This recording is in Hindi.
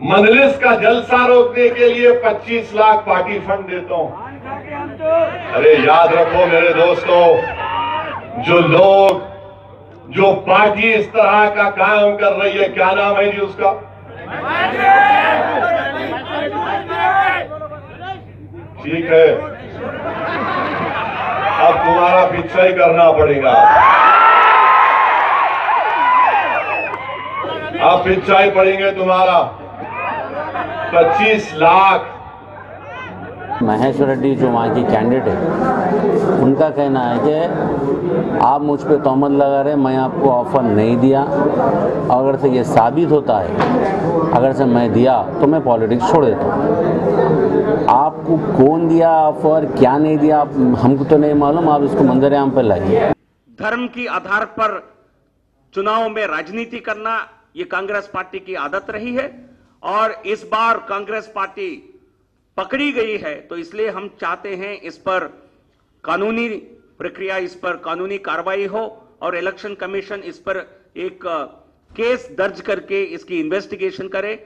मजलिस का जलसा रोकने के लिए 25 लाख पार्टी फंड देता हूं। अरे याद रखो मेरे दोस्तों, जो पार्टी इस तरह का काम कर रही है, क्या नाम है जी उसका? ठीक है, अब तुम्हारा पीछा ही करना पड़ेगा। अब पीछा ही पड़ेंगे तुम्हारा। 25 लाख। महेश रेड्डी जो वहाँ की कैंडिडेट है, उनका कहना है कि आप मुझ पे तोहमत लगा रहे, मैं आपको ऑफर नहीं दिया। अगर से ये साबित होता है, अगर से मैं दिया तो मैं पॉलिटिक्स छोड़ देता हूँ। आपको कौन दिया ऑफर, क्या नहीं दिया, हमको तो नहीं मालूम, आप इसको मंजर-ए-आम पर लाइए। धर्म की आधार पर चुनाव में राजनीति करना ये कांग्रेस पार्टी की आदत रही है और इस बार कांग्रेस पार्टी पकड़ी गई है, तो इसलिए हम चाहते हैं इस पर कानूनी प्रक्रिया, इस पर कानूनी कार्रवाई हो और इलेक्शन कमीशन इस पर एक केस दर्ज करके इसकी इन्वेस्टिगेशन करे।